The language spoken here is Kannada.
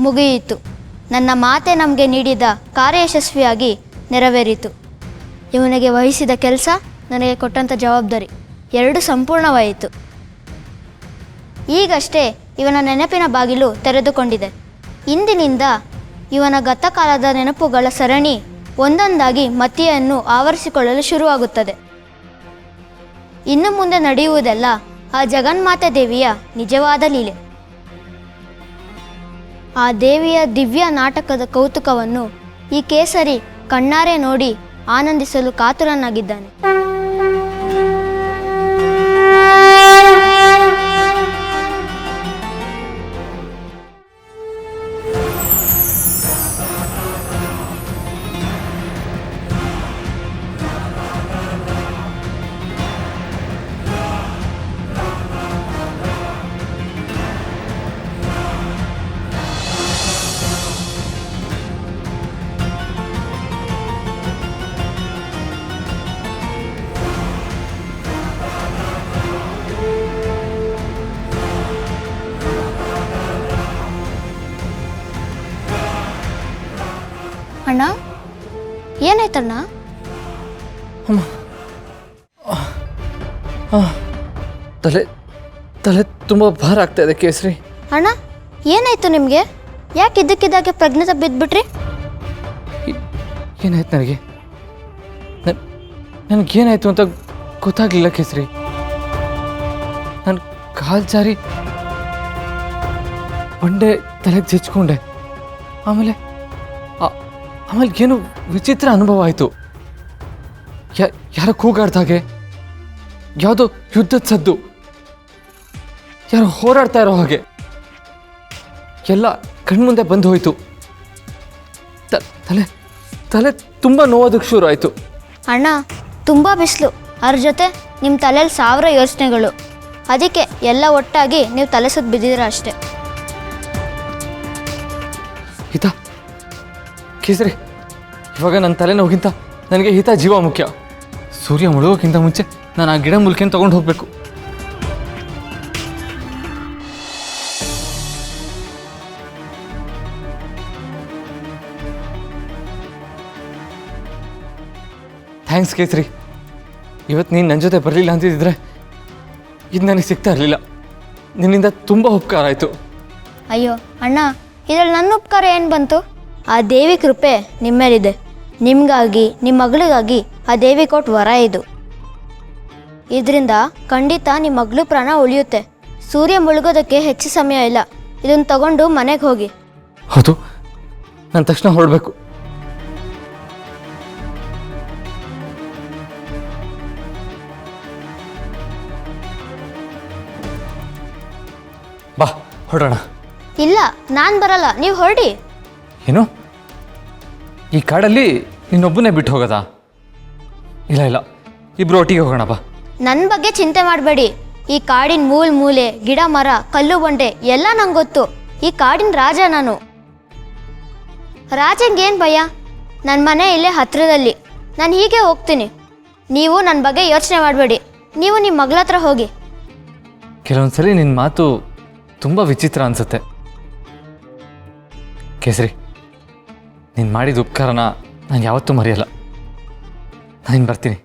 ಮುಗಿಯಿತು. ನನ್ನ ಮಾತೆ ನಮಗೆ ನೀಡಿದ ಕಾರ್ಯಯಶಸ್ವಿಯಾಗಿ ನೆರವೇರಿತು. ಇವನಿಗೆ ವಹಿಸಿದ ಕೆಲಸ, ನನಗೆ ಕೊಟ್ಟಂಥ ಜವಾಬ್ದಾರಿ ಎರಡು ಸಂಪೂರ್ಣವಾಯಿತು. ಈಗಷ್ಟೇ ಇವನ ನೆನಪಿನ ಬಾಗಿಲು ತೆರೆದುಕೊಂಡಿದೆ. ಇಂದಿನಿಂದ ಇವನ ಗತಕಾಲದ ನೆನಪುಗಳ ಸರಣಿ ಒಂದೊಂದಾಗಿ ಮತಿಯನ್ನು ಆವರಿಸಿಕೊಳ್ಳಲು ಶುರುವಾಗುತ್ತದೆ. ಇನ್ನು ಮುಂದೆ ನಡೆಯುವುದೆಲ್ಲ ಆ ಜಗನ್ಮಾತೆ ದೇವಿಯ ನಿಜವಾದ ಲೀಲೆ. ಆ ದೇವಿಯ ದಿವ್ಯ ನಾಟಕದ ಕೌತುಕವನ್ನು ಈ ಕೇಸರಿ ಕಣ್ಣಾರೆ ನೋಡಿ ಆನಂದಿಸಲು ಕಾತುರನಾಗಿದ್ದಾನೆ. ಅಣ್ಣ, ಏನಾಯ್ತಣ್ಣ? ಅಮ್ಮ, ತಲೆ ತಲೆ ತುಂಬ ಭಾರ ಆಗ್ತಾ ಇದೆ ಕೇಸರಿ. ಅಣ್ಣ, ಏನಾಯ್ತು ನಿಮಗೆ? ಯಾಕೆ ಇದ್ದಕ್ಕಿದ್ದಾಗೆ ಪ್ರಜ್ಞೆ ತಪ್ಪಿದ್ಬಿಟ್ರಿ? ಏನಾಯ್ತು ನನಗೆ? ನನಗೇನಾಯ್ತು ಅಂತ ಗೊತ್ತಾಗಲಿಲ್ಲ ಕೇಸರಿ. ನನ್ನ ಕಾಲು ಜಾರಿ ಬಂಡೆ ತಲೆಗೆ ಜೆಚ್ಕೊಂಡೆ. ಆಮೇಲೆ ಏನು ವಿಚಿತ್ರ ಅನುಭವ ಆಯಿತು. ಯಾರೋ ಕೂಗಾಡ್ದಾಗೆ, ಯಾವುದೋ ಯುದ್ಧದ ಸದ್ದು, ಯಾರೋ ಹೋರಾಡ್ತಾ ಇರೋ ಹಾಗೆ ಎಲ್ಲ ಕಣ್ಮುಂದೆ ಬಂದು ಹೋಯಿತು. ತಲೆ ತಲೆ ತುಂಬ ನೋವೋದಕ್ಕೆ ಶುರು ಆಯಿತು. ಅಣ್ಣ, ತುಂಬ ಬಿಸಿಲು, ಅದ್ರ ಜೊತೆ ನಿಮ್ಮ ತಲೆಯಲ್ಲಿ 1000 ಯೋಚನೆಗಳು. ಅದಕ್ಕೆ ಎಲ್ಲ ಒಟ್ಟಾಗಿ ನೀವು ತಲೆ ಸುತ್ತ ಬಿದ್ದಿದ್ದೀರ ಅಷ್ಟೆ. ಹಿತ ಕೇಸರಿ, ಇವಾಗ ನನ್ನ ತಲೆನೋಗಿಂತ ನನಗೆ ಹಿತ ಜೀವ ಮುಖ್ಯ. ಸೂರ್ಯ ಮುಳುಗೋಕ್ಕಿಂತ ಮುಂಚೆ ನಾನು ಆ ಗಿಡ ಮೂಲಿಕೆಯನ್ನು ತೊಗೊಂಡು ಹೋಗಬೇಕು. ಥ್ಯಾಂಕ್ಸ್ ಕೇಸರಿ. ಇವತ್ತು ನೀನು ನನ್ನ ಜೊತೆ ಬರಲಿಲ್ಲ ಅಂತಿದ್ದರೆ ಇದು ನನಗೆ ಸಿಗ್ತಾ ಇರಲಿಲ್ಲ. ನಿನ್ನಿಂದ ತುಂಬ ಉಪಕಾರ ಆಯಿತು. ಅಯ್ಯೋ ಅಣ್ಣ, ಇದರಲ್ಲಿ ನನ್ನ ಉಪಕಾರ ಏನು ಬಂತು? ಆ ದೇವಿ ಕೃಪೆ ನಿಮ್ಮ ಮೇಲಿದೆ. ನಿಮಗಾಗಿ, ನಿಮ್ಮ ಮಗಳಿಗಾಗಿ ಆ ದೇವಿ ಕೊಟ್ಟು ವರ ಇದು. ಇದರಿಂದ ಖಂಡಿತ ನಿಮ್ಮ ಮಗಳು ಪ್ರಾಣ ಉಳಿಯುತ್ತೆ. ಸೂರ್ಯ ಮುಳುಗೋದಕ್ಕೆ ಹೆಚ್ಚು ಸಮಯ ಇಲ್ಲ. ಇದನ್ನು ತಗೊಂಡು ಮನೆಗೆ ಹೋಗಿ. ಹೌದು, ನಾನು ತಕ್ಷಣ ಹೊರಡಬೇಕು. ಬಾ ಹೊರಡೋಣ. ಇಲ್ಲ, ನಾನು ಬರಲ್ಲ, ನೀವು ಹೊರಡಿ. ಏನು, ಈ ಕಾಡಲ್ಲಿ ನಿನ್ನೊಬ್ಬನೇ ಬಿಟ್ಟು ಹೋಗೋದಾ? ಇಲ್ಲ ಇಲ್ಲ, ಇಬ್ರು ಒಟ್ಟಿಗೆ ಹೋಗೋಣ ಬಾ. ನನ್ನ ಬಗ್ಗೆ ಚಿಂತೆ ಮಾಡಬೇಡಿ. ಈ ಕಾಡಿನ ಮೂಲೆ ಗಿಡ ಮರ ಕಲ್ಲು ಬಂಡೆ ಎಲ್ಲ ನಂಗೆ ಗೊತ್ತು. ಈ ಕಾಡಿನ ರಾಜ ನಾನು. ರಾಜಂಗೇನು ಭಯ? ನನ್ನ ಮನೆ ಇಲ್ಲೇ ಹತ್ತಿರದಲ್ಲಿ. ನಾನು ಹೀಗೆ ಹೋಗ್ತೀನಿ. ನೀವು ನನ್ನ ಬಗ್ಗೆ ಯೋಚನೆ ಮಾಡಬೇಡಿ. ನೀವು ನಿಮ್ಮ ಮಗಳ ಹತ್ರ ಹೋಗಿ. ಕೆಲವೊಂದ್ಸಲಿ ನಿನ್ನ ಮಾತು ತುಂಬ ವಿಚಿತ್ರ ಅನಿಸುತ್ತೆ ಕೇಸರಿ. ನೀನು ಮಾಡಿದ ಉಪಕಾರನ ನಾನು ಯಾವತ್ತೂ ಮರೆಯಲ್ಲ. ನಾನು ಬರ್ತೀನಿ.